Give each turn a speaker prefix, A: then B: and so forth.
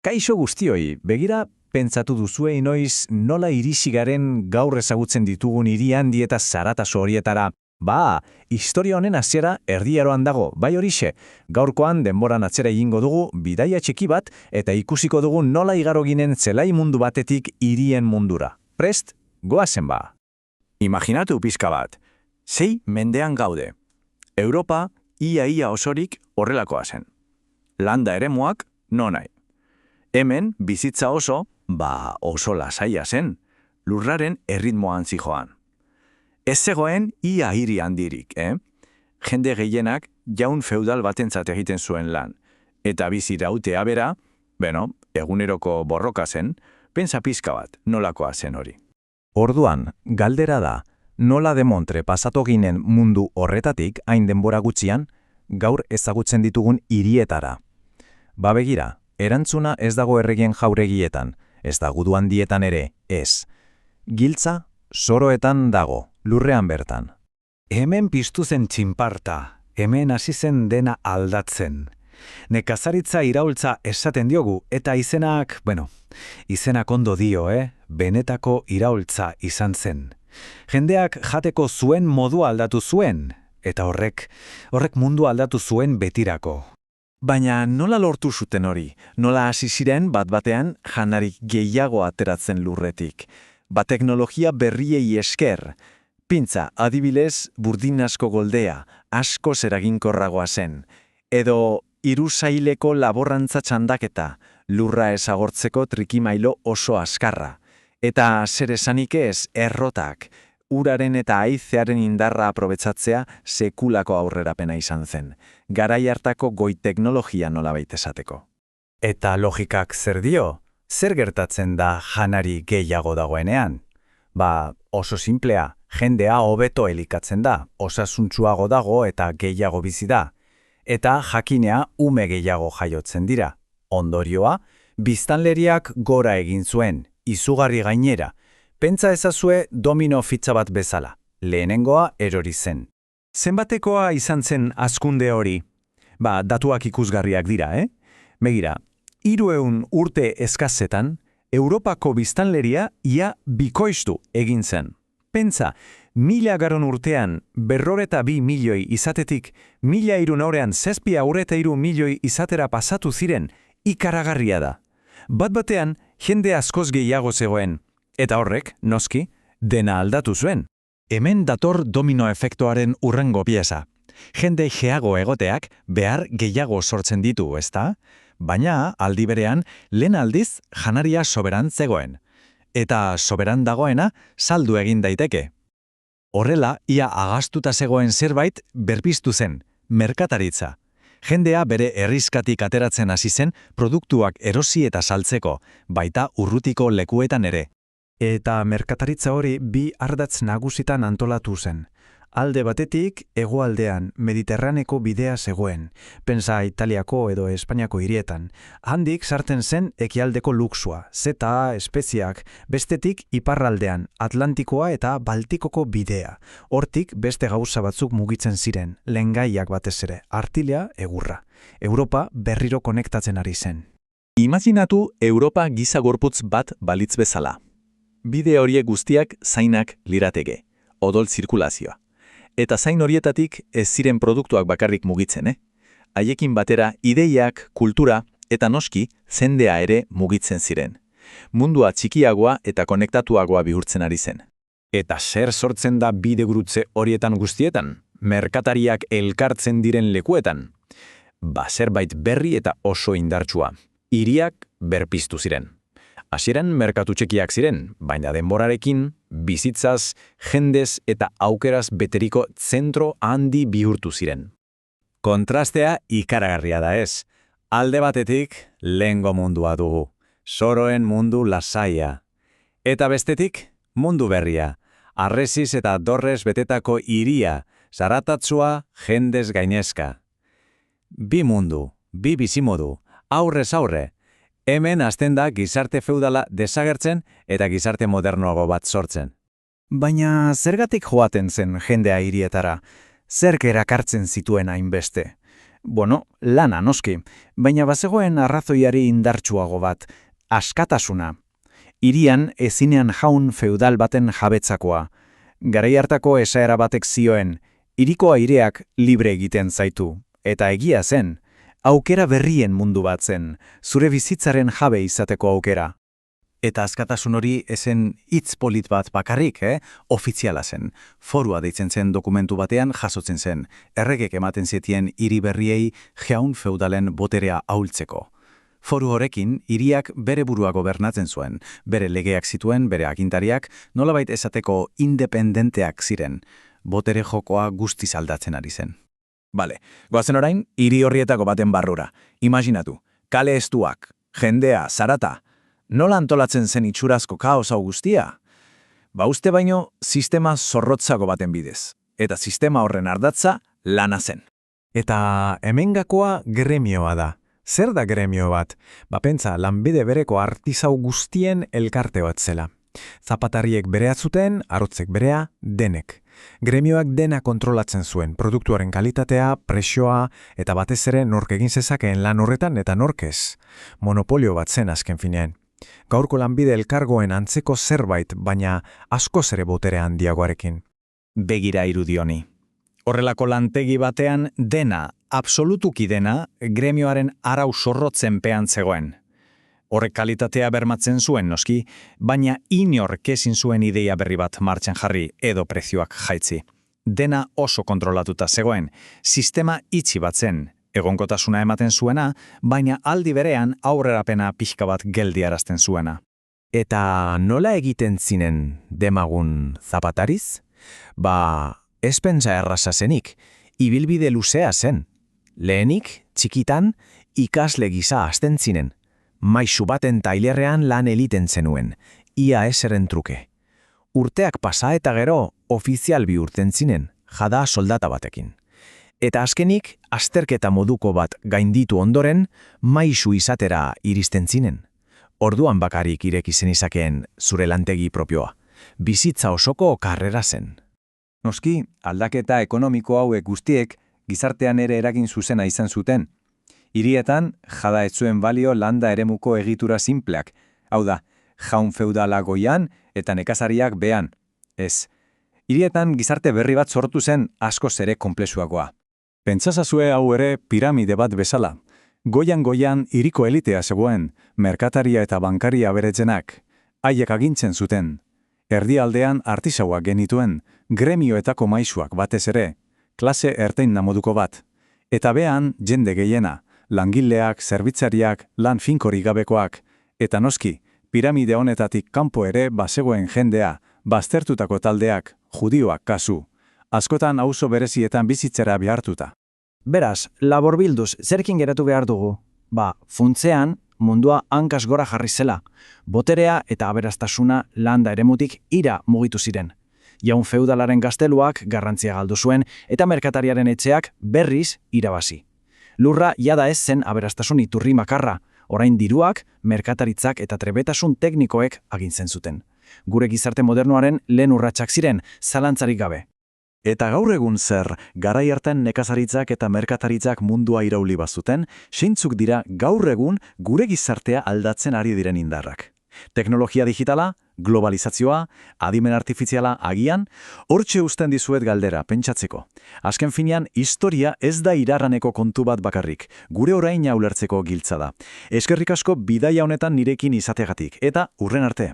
A: Kaixo guztioi, begira pentsatu duzue inoiz nola irisi garen gaur ezagutzen ditugun hiri handi eta zarataso horietara. Historia honen hasiera erdiaroan dago, bai horixe. Gaurkoan denboran atzera egingo dugu bidaia txiki bat eta ikusiko dugu nola igaro ginen zelai mundu batetik hirien mundura. Prest, goazen ba.
B: Imaginatu pizka bat, 6 mendean gaude. Europa ia osorik horrelakoa zen. Landa eremuak nonai. Hemen bizitza oso lasaia zen, lurraren erritmoan zijoan. Ez zegoen ia hiri handirik, Jende gehienak jaun feudal batentzat egiten zuen lan. Eta bizirautea bera, eguneroko borroka zen, pentsa pizka bat nolakoa zen hori.
A: Orduan, galdera da, nola demontre pasatu ginen mundu horretatik hain denbora gutxian, gaur ezagutzen ditugun hirietara. Begira, erantzuna ez dago erregien jauregietan, ez da gudu handietan ere, ez. Giltza, soroetan dago, lurrean bertan.
C: Hemen piztu zen txinparta, hemen hasi zen dena aldatzen. Nekazaritza iraultza esaten diogu, eta izenak ondo dio, benetako iraultza izan zen. Jendeak jateko zuen modua aldatu zuen, eta horrek mundu aldatu zuen betirako.
A: Baina nola lortu zuten hori? Nola hasi ziren bat-batean janarik gehiago ateratzen lurretik? Teknologia berriei esker. Pintza, adibidez, burdin asko goldea, asko zeraginkorragoa zen. Edo hirusaileko laborantza txandaketa, lurra ezagortzeko trikimailo oso askarra. Eta zer esanik ez, errotak, uraren eta haizearen indarra aprobetxatzea sekulako aurrerapena izan zen. Garai hartako goi teknologia nolabait esateko.
C: Eta logikak zer dio? Zer gertatzen da janari gehiago dagoenean? Oso simplea, jendea hobeto elikatzen da, osasuntsuago dago eta gehiago bizi da. Eta jakinea ume gehiago jaiotzen dira. Ondorioa, biztanleriak gora egin zuen, izugarri gainera. Pentsa ezazue domino fitxa bat bezala. Lehenengoa erori zen.
A: Zenbatekoa izan zen hazkunde hori? Datuak ikusgarriak dira, Begira, 300 urte eskazetan, Europako biztanleria ia bikoiztu egin zen. Pentsa, 1000 urtean 52 milioi izatetik, 1300 703 milioi izatera pasatu ziren, ikaragarria da. Bat-batean, jende askoz gehiago zegoen, eta horrek, noski, dena aldatu zuen. Hemen dator domino efektuaren hurrengo pieza. Jende gehiago egoteak behar gehiago sortzen ditu, ezta? Baina, aldi berean, lehen aldiz janaria soberan zegoen. Eta soberan dagoena saldu egin daiteke. Horrela, ia agastuta zegoen zerbait berpiztu zen, merkataritza. Jendea bere herrizkatik ateratzen hasi zen produktuak erosi eta saltzeko, baita urrutiko lekuetan ere. Eta merkataritza hori 2 ardatz nagusitan antolatu zen. Alde batetik, hegoaldean Mediterraneko bidea zegoen, pentsa Italiako edo Espainiako hirietan. Handik sartzen zen ekialdeko luxua, zeta, espeziak, bestetik iparraldean Atlantikoa eta Baltikoko bidea. Hortik beste gauza batzuk mugitzen ziren, lehengaiak batez ere, artilea, egurra. Europa berriro konektatzen ari zen. Imaginatu Europa giza gorputz bat balitz bezala. Bide horiek guztiak zainak lirateke, odol zirkulazioa. Eta zain horietatik ez ziren produktuak bakarrik mugitzen, Haiekin batera ideiak, kultura eta noski zendea ere mugitzen ziren. Mundua txikiagoa eta konektatuagoa bihurtzen ari zen. Eta zer sortzen da bidegurutze horietan guztietan? Merkatariak elkartzen diren lekuetan? Zerbait berri eta oso indartsua. Hiriak berpiztu ziren. Hasieran merkatu txikiak ziren, baina denborarekin, bizitzaz, jendez eta aukeraz beteriko zentro handi bihurtu ziren. Kontrastea ikaragarria da ez. Alde batetik, lehengo mundua dugu. Soroen mundu lasaia. Eta bestetik, mundu berria. Harresiz eta dorrez betetako hiria, zaratatsua jendez gainezka. 2 mundu, 2 bizimodu, aurrez aurre. Hemen hasten da gizarte feudala desagertzen eta gizarte modernoago bat sortzen. Baina zergatik joaten zen jendea hirietara? Zerk erakartzen zituen hainbeste?
C: Lana noski, baina bazegoen arrazoiari indartsuago bat, askatasuna. Hirian ezinean jaun feudal baten jabetzakoa. Garai hartako esaera batek zioen, hiriko aireak libre egiten zaitu. Eta egia zen, aukera berrien mundu bat zen, zure bizitzaren jabe izateko aukera. Eta askatasun hori esen hitz polit bat bakarrik, ofiziala zen. Forua deitzen zen dokumentu batean jasotzen zen, erregek ematen zetien hiri berriei jaun feudalen boterea ahultzeko. Foru horrekin, hiriak bere burua gobernatzen zuen, bere legeak zituen, bere agintariak, nolabait esateko independenteak ziren, botere jokoa guztiz aldatzen ari zen.
B: Bale, goazen orain, hiri horrietako baten barrura. Imaginatu, kale estuak, jendea, zarata, nola antolatzen zen itxurazko kaos hau guztia? Uste baino, sistema zorrotzako baten bidez, eta sistema horren ardatza lana zen.
A: Eta hemengakoa gremioa da. Zer da gremio bat? Pentsa, lanbide bereko artisau guztien elkarte bat zela. Zapatariek berea zuten, arotzek berea, denek. Gremioak dena kontrolatzen zuen, produktuaren kalitatea, presioa, eta batez ere nork egin zezakeen lan horretan eta norkez. Monopolio bat zen azken finean. Gaurko lanbide elkargoen antzeko zerbait, baina askoz ere botere handiagoarekin.
C: Begira irudioni. Horrelako lantegi batean dena, absolutuki dena, gremioaren arau zorrotzen pean zegoen. Horrek kalitatea bermatzen zuen noski, baina inork ezin zuen ideia berri bat martxan jarri edo prezioak jaitzi. Dena oso kontrolatuta zegoen, sistema itxi bat zen, egonkotasuna ematen zuena, baina aldi berean aurrerapena pixka bat geldiarazten zuena.
A: Eta nola egiten zinen demagun zapatariz?
C: Ez pentsa erraza zenik, ibilbide luzea zen. Lehenik, txikitan, ikasle gisa hasten zinen. Maisu baten tailerrean lan eliten zenuen, ia eseren truke. Urteak pasa eta gero, ofizial bihurtzen zinen, jada soldata batekin. Eta azkenik, azterketa moduko bat gainditu ondoren, maisu izatera iristen zinen. Orduan bakarik ireki zen izakeen zure lantegi propioa. Bizitza osoko karrera zen.
B: Noski, aldaketa ekonomiko hauek guztiek gizartean ere eragin zuzena izan zuten. Hirietan, jada ez zuen balio landa eremuko egitura sinpleak. Hau da, jaun feudala goian eta nekazariak behan. Ez, hirietan gizarte berri bat sortu zen askoz ere konplexuagoa. Pentsazazue hau ere piramide bat bezala. Goian hiriko elitea zegoen, merkataria eta bankaria beretzenak. Haiek agintzen zuten. Erdialdean artisauak genituen, gremioetako maisuak batez ere, klase ertein moduko bat. Eta behan jende gehiena, langileak, zerbitzariak, lan finkori gabekoak, eta noski, piramide honetatik kanpo ere bazegoen jendea, baztertutako taldeak, judioak kasu, askotan auzo berezietan bizitzera behartuta.
C: Beraz, laborbilduz, zerkin geratu behar dugu? Funtzean, mundua hankaz gora jarri zela. Boterea eta aberastasuna landa eremutik ira mugitu ziren. Jaun feudalaren gazteluak garrantzia galdu zuen eta merkatariaren etxeak berriz irabazi. Lurra jada ez zen aberastasun iturri makarra, orain diruak, merkataritzak eta trebetasun teknikoek agintzen zuten. Gure gizarte modernoaren lehen urratsak ziren, zalantzarik gabe.
B: Eta gaur egun zer, garai hartan nekazaritzak eta merkataritzak mundua irauli bazuten, zeintzuk dira gaur egun gure gizartea aldatzen ari diren indarrak. Teknologia digitala, globalizazioa, adimen artifiziala agian, hortxe uzten dizuet galdera, pentsatzeko. Azken finean, historia ez da irarraneko kontu bat bakarrik, gure oraina ulertzeko giltza da. Eskerrik asko bidaia honetan nirekin izategatik, eta hurren arte.